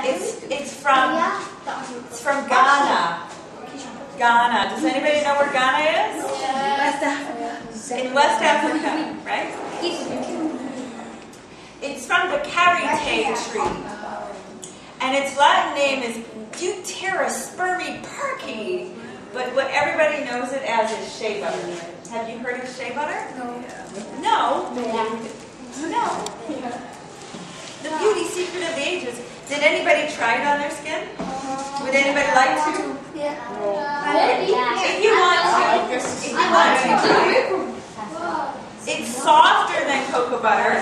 And it's from Ghana. Ghana. Does anybody know where Ghana is? West Africa. In West Africa, right? It's from the karité tree. And its Latin name is Deuteros spermi but what everybody knows it as is shea butter. Have you heard of shea butter? No. No. The beauty secret of the ages. Did anybody try it on their skin? Would anybody like to? If you want to, it's softer than cocoa butter.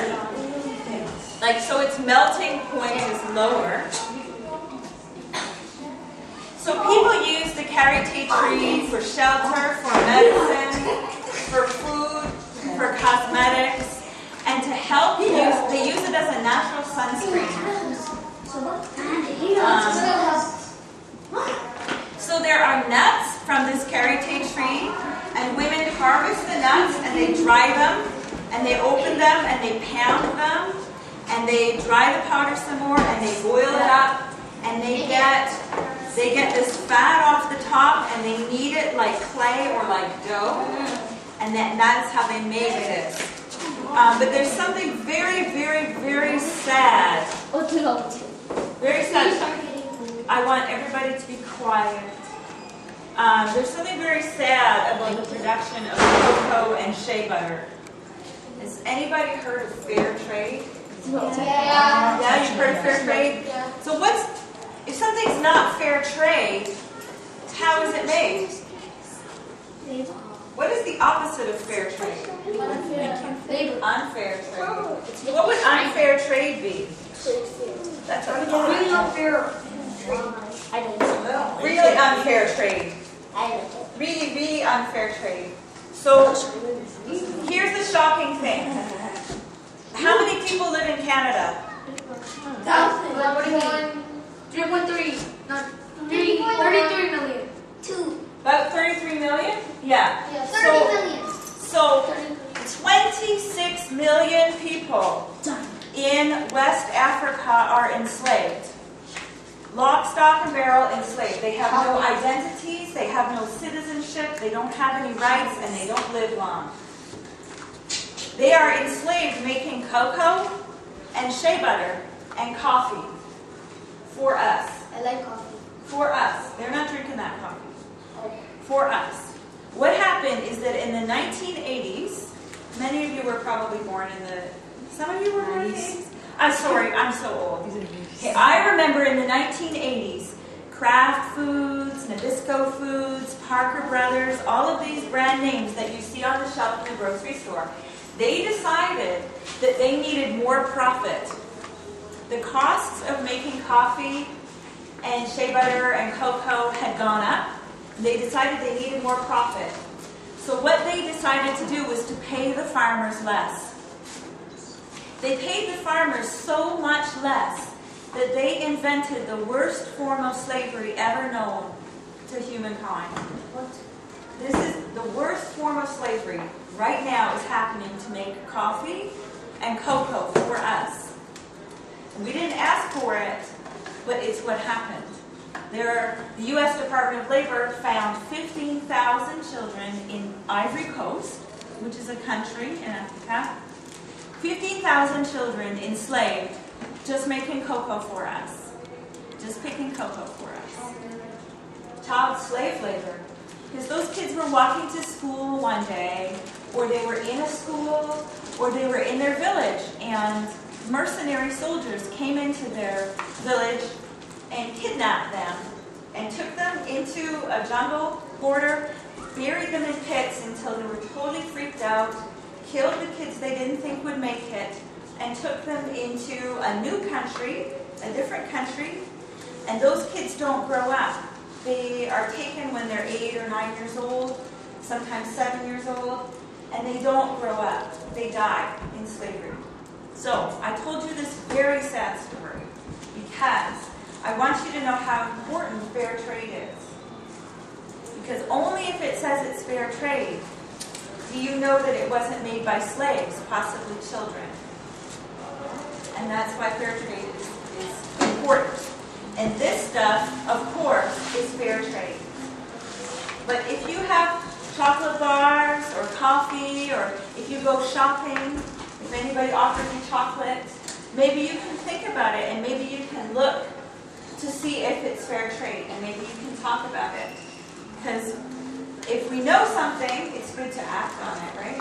Like, so its melting point is lower. So people use the karité tree for shelter, for medicine, for food, for cosmetics, and to help they use it as a natural sunscreen. So there are nuts from this karité tree, and women harvest the nuts and they dry them, and they open them and they pound them, and they dry the powder some more and they boil it up, and they get this fat off the top, and they knead it like clay or like dough, and that's how they make it. But there's something very, very, very sad. Very sad. I want everybody to be quiet. There's something very sad about the production of cocoa and shea butter. Has anybody heard of fair trade? Yeah, you've heard of fair trade? Yeah. So if something's not fair trade, how is it made? What is the opposite of fair trade? Unfair trade. What would unfair trade be? That's Really unfair. Really unfair trade. Really, really unfair trade. So here's the shocking thing. How many people live in Canada? 3.3. Not 33 million. About 33 million? Yeah. 30 million. So 26 million people in West Africa are enslaved. Lock, stock, and barrel enslaved. They have no identities, they have no citizenship, they don't have any rights, and they don't live long. They are enslaved making cocoa and shea butter and coffee for us. I like coffee. For us. They're not drinking that coffee. For us. What happened is that in the 1980s, many of you were probably born some of you were born in the 80s? I'm sorry, I'm so old. Okay, I remember in the 1980s, Kraft Foods, Nabisco Foods, Parker Brothers, all of these brand names that you see on the shelf in the grocery store, they decided that they needed more profit. The costs of making coffee and shea butter and cocoa had gone up. They decided they needed more profit. So what they decided to do was to pay the farmers less. They paid the farmers so much less that they invented the worst form of slavery ever known to humankind. This is the worst form of slavery right now is happening to make coffee and cocoa for us. We didn't ask for it, but it's what happened. The U.S. Department of Labor found 15,000 children in Ivory Coast, which is a country in Africa. 15,000 children enslaved, just making cocoa for us. Just picking cocoa for us. Child slave labor. Because those kids were walking to school one day, or they were in a school, or they were in their village, and mercenary soldiers came into their village and kidnapped them, and took them into a jungle border, buried them in pits until they were totally freaked out, killed the kids they didn't think would make it, and took them into a new country, a different country, and those kids don't grow up. They are taken when they're 8 or 9 years old, sometimes 7 years old, and they don't grow up. They die in slavery. So, I told you this very sad story because I want you to know how important fair trade is. Because only if it says it's fair trade do you know that it wasn't made by slaves, possibly children. And that's why fair trade is important. And this stuff, of course, is fair trade. But if you have chocolate bars or coffee, or if you go shopping, if anybody offers you chocolate, maybe you can think about it and maybe you can look to see if it's fair trade and maybe you can talk about it. Because if we know something, it's good to act on it, right?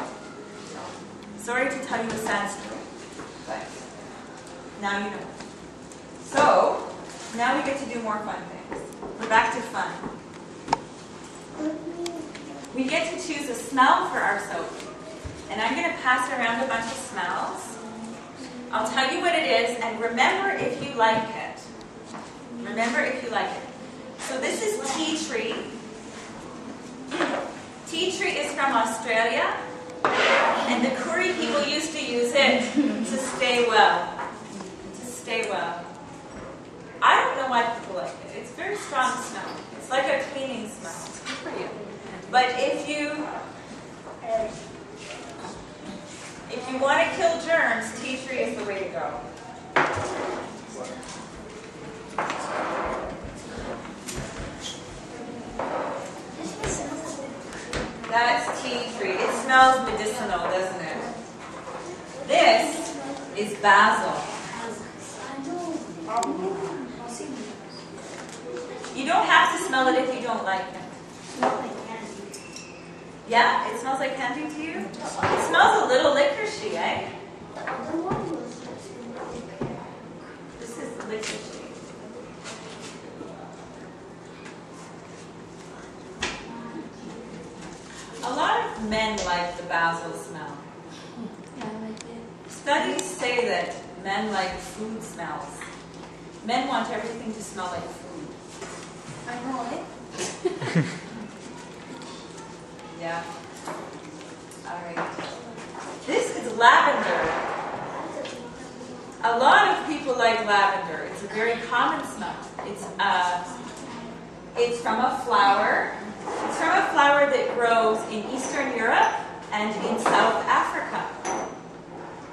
Sorry to tell you a sad story, but now you know. So, now we get to do more fun things. We're back to fun. We get to choose a smell for our soap. And I'm going to pass around a bunch of smells. I'll tell you what it is, and remember if you like it. Remember if you like it. So this is tea tree. Tea tree is from Australia, and the Koori people used to use it to stay well. To stay well. I don't know why people like it. It's a very strong smell. It's like a cleaning smell. It's good for you. But if you want to kill germs, tea tree is the way to go. That's tea tree. It smells medicinal, doesn't it? This is basil. You don't have to smell it if you don't like it. Yeah? It smells like candy to you? It smells a little licoricey, eh? This is licoricey. A lot of men like the basil smell. Yeah, I like it. Studies say that men like food smells. Men want everything to smell like food. I know it. Yeah. All right. This is lavender. A lot of people like lavender. It's a very common smell. It's from a flower. It's from a flower that grows in Eastern Europe and in South Africa.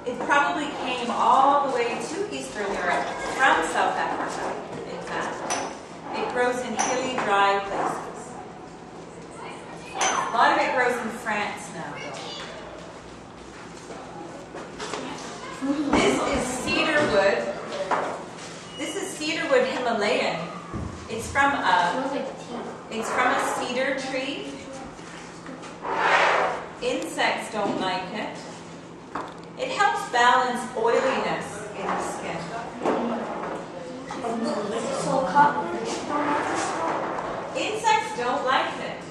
It probably came all the way to Eastern Europe from South Africa, in fact. It grows in hilly, dry places. A lot of it grows in France now, though. This is cedarwood. This is cedarwood Himalayan. It's from a cedar tree. Insects don't like it. It helps balance oiliness in the skin. So cotton. Insects don't like it.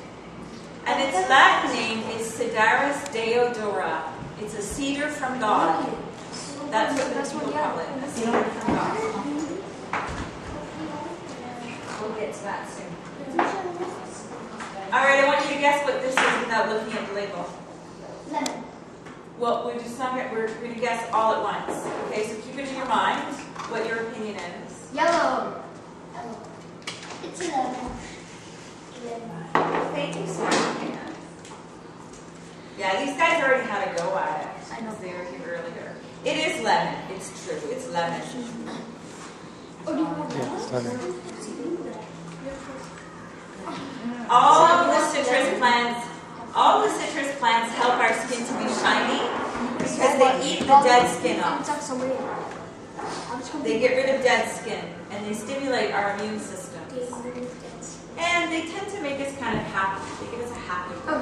And its Latin name is Cedaris deodora. It's a cedar from God. That's what the people call it, a cedar from God. We'll get to that soon. All right, I want you to guess what this is without looking at the label. Lemon. Well, we're going to guess all at once. Okay, so keep it in your mind what your opinion is. Yellow. It's a lemon. Thank you, sir. Yeah, these guys already had a go at it. I know. They were here earlier. It is lemon. It's true. It's lemon. Oh, do you want lemon? All the citrus plants help our skin to be shiny because they eat the dead skin off. They get rid of dead skin and they stimulate our immune system. And they tend to make us kind of happy. They give us a happy. Oh,